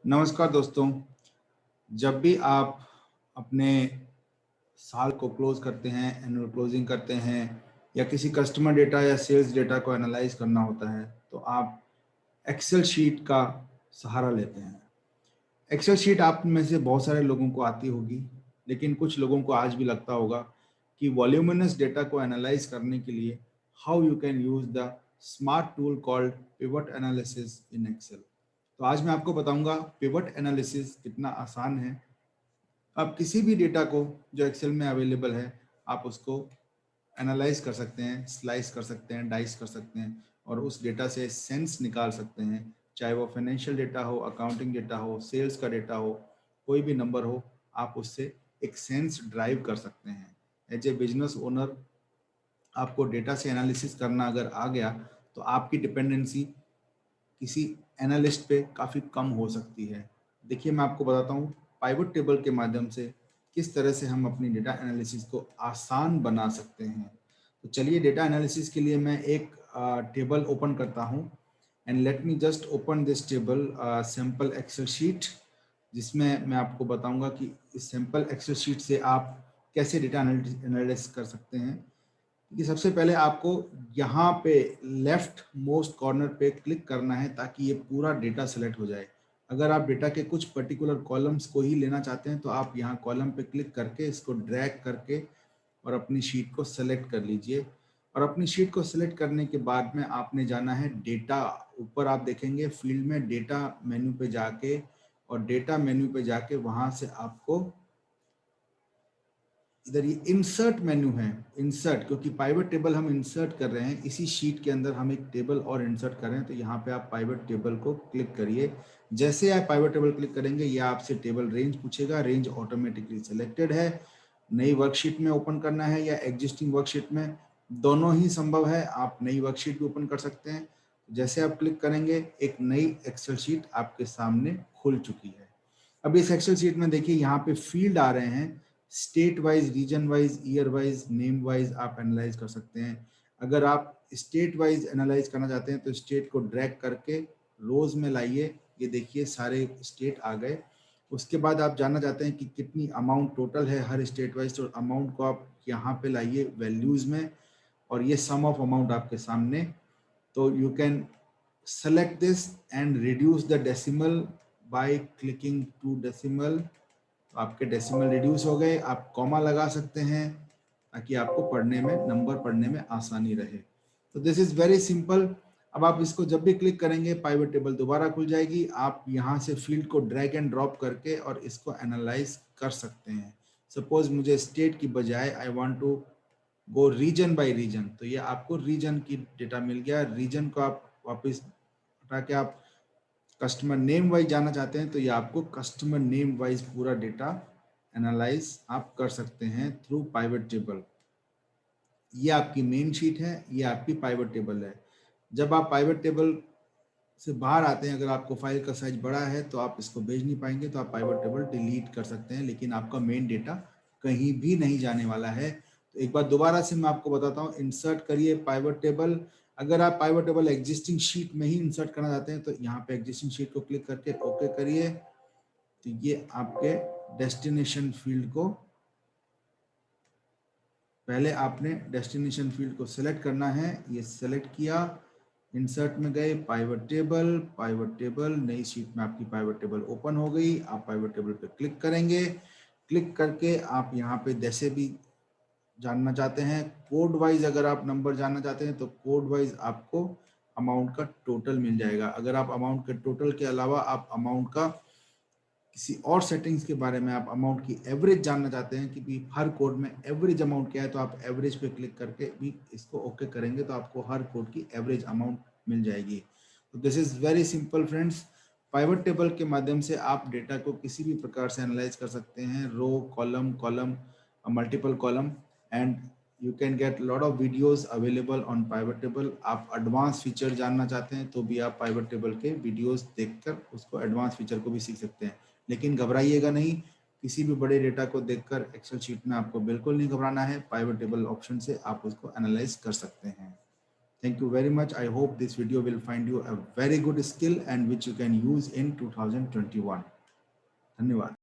नमस्कार दोस्तों। जब भी आप अपने साल को क्लोज करते हैं, एनुअल क्लोजिंग करते हैं या किसी कस्टमर डेटा या सेल्स डेटा को एनालाइज करना होता है तो आप एक्सेल शीट का सहारा लेते हैं। एक्सेल शीट आप में से बहुत सारे लोगों को आती होगी, लेकिन कुछ लोगों को आज भी लगता होगा कि वॉल्यूमिनस डेटा को एनालाइज करने के लिए how you can use the smart tool called pivot analysis in Excel. तो आज मैं आपको बताऊंगा पिवट एनालिसिस कितना आसान है। आप किसी भी डेटा को जो एक्सेल में अवेलेबल है आप उसको एनालाइज कर सकते हैं, स्लाइस कर सकते हैं, डाइस कर सकते हैं और उस डेटा से सेंस निकाल सकते हैं। चाहे वो फाइनेंशियल डेटा हो, अकाउंटिंग डेटा हो, सेल्स का डेटा हो, कोई भी नंबर हो, आप उससे एक सेंस ड्राइव कर सकते हैं। एज ए बिजनेस ओनर आपको डेटा से एनालिसिस करना अगर आ गया तो आपकी डिपेंडेंसी किसी एनालिस्ट पे काफ़ी कम हो सकती है। देखिए मैं आपको बताता हूँ पाइवट टेबल के माध्यम से किस तरह से हम अपनी डेटा एनालिसिस को आसान बना सकते हैं। तो चलिए डेटा एनालिसिस के लिए मैं एक टेबल ओपन करता हूँ and let me just open this table sample Excel sheet, जिसमें मैं आपको बताऊंगा कि इस सैम्पल एक्सेल शीट से आप कैसे डेटा एनालिसिस कर सकते हैं। कि सबसे पहले आपको यहाँ पे लेफ्ट मोस्ट कॉर्नर पे क्लिक करना है ताकि ये पूरा डेटा सेलेक्ट हो जाए। अगर आप डेटा के कुछ पर्टिकुलर कॉलम्स को ही लेना चाहते हैं तो आप यहाँ कॉलम पे क्लिक करके इसको ड्रैग करके और अपनी शीट को सेलेक्ट कर लीजिए। और अपनी शीट को सेलेक्ट करने के बाद में आपने जाना है डेटा। ऊपर आप देखेंगे फील्ड में डेटा मेन्यू पे जाके और डेटा मेन्यू पे जाके वहां से आपको इधर ये इंसर्ट मेन्यू है, इंसर्ट, क्योंकि पाइवट टेबल हम इंसर्ट कर रहे हैं इसी शीट के अंदर, हम एक टेबल और इंसर्ट कर रहे हैं। तो यहाँ पे आप पाइवट टेबल को क्लिक करिए। जैसे आप पाइवट टेबल क्लिक करेंगे ये आपसे टेबल रेंज पूछेगा, रेंज ऑटोमेटिकली सिलेक्टेड है। नई वर्कशीट में ओपन करना है या एग्जिस्टिंग वर्कशीट में, दोनों ही संभव है। आप नई वर्कशीट भी ओपन कर सकते हैं। जैसे आप क्लिक करेंगे एक नई एक्सेल शीट आपके सामने खुल चुकी है। अब इस एक्सेल शीट में देखिए यहाँ पे फील्ड आ रहे हैं, state wise, region wise, year wise, name wise आप एनालाइज कर सकते हैं। अगर आप स्टेट वाइज एनालाइज करना चाहते हैं तो स्टेट को ड्रैग करके रोज में लाइए, ये देखिए सारे स्टेट आ गए। उसके बाद आप जानना चाहते हैं कि कितनी अमाउंट टोटल है हर स्टेट वाइज, तो अमाउंट को आप यहाँ पे लाइए वैल्यूज में और ये सम ऑफ अमाउंट आपके सामने। तो you can select this and reduce the decimal by clicking to decimal. तो आपके डेसिमल रिड्यूस हो गए। आप कॉमा लगा सकते हैं ताकि आपको पढ़ने में, नंबर पढ़ने में आसानी रहे। तो दिस इज वेरी सिंपल। अब आप इसको जब भी क्लिक करेंगे पाइवट टेबल दोबारा खुल जाएगी। आप यहाँ से फील्ड को ड्रैग एंड ड्रॉप करके और इसको एनालाइज कर सकते हैं। सपोज मुझे स्टेट की बजाय I want to go region by region, तो ये आपको रीजन की डेटा मिल गया। रीजन को आप वापस हटा के आप कस्टमर नेम वाइज जाना चाहते हैं तो ये आपको कस्टमर नेम वाइज पूरा डेटा एनालाइज आप कर सकते हैं थ्रू पाइवट टेबल। ये आपकी मेन शीट है, ये आपकी पाइवट टेबल है। जब आप पाइवट टेबल से बाहर आते हैं, अगर आपको फाइल का साइज बड़ा है तो आप इसको भेज नहीं पाएंगे, तो आप पाइवट टेबल डिलीट कर सकते हैं, लेकिन आपका मेन डेटा कहीं भी नहीं जाने वाला है। तो एक बार दोबारा से मैं आपको बताता हूँ, इंसर्ट करिए पाइवट टेबल। अगर आप पाइवट टेबल एग्जिस्टिंग शीट में ही इंसर्ट करना चाहते हैं तो यहाँ पे एग्जिस्टिंग शीट को क्लिक करके ओके करिए। तो ये आपके डेस्टिनेशन फील्ड को, पहले आपने डेस्टिनेशन फील्ड को सिलेक्ट करना है, ये सिलेक्ट किया, इंसर्ट में गए, पाइवट टेबल, पाइवट टेबल, नई शीट में आपकी पाइवट टेबल ओपन हो गई। आप पाइवट टेबल पे क्लिक करेंगे। क्लिक करके आप यहाँ पे जैसे भी जानना चाहते हैं, कोड वाइज अगर आप नंबर जानना चाहते हैं तो कोड वाइज आपको अमाउंट का टोटल मिल जाएगा। अगर आप अमाउंट के टोटल के अलावा आप अमाउंट का किसी और सेटिंग्स के बारे में, आप अमाउंट की एवरेज जानना चाहते हैं कि भी हर कोड में एवरेज अमाउंट क्या है, तो आप एवरेज पे क्लिक करके भी इसको ओके करेंगे तो आपको हर कोड की एवरेज अमाउंट मिल जाएगी। तो this is very simple friends. Pivot table के माध्यम से आप डेटा को किसी भी प्रकार से एनालाइज कर सकते हैं, row, column, column, multiple column, and you can get lot of videos available on pivot table. आप एडवांस फीचर जानना चाहते हैं तो भी आप पाइवट टेबल के वीडियोस देखकर उसको एडवांस फीचर को भी सीख सकते हैं। लेकिन घबराइएगा नहीं, किसी भी बड़े डेटा को देखकर एक्सेल शीट में आपको बिल्कुल नहीं घबराना है। पाइवट टेबल ऑप्शन से आप उसको एनालाइज कर सकते हैं। Thank you very much. I hope this video will find you a very good skill and which you can use in 2021. धन्यवाद.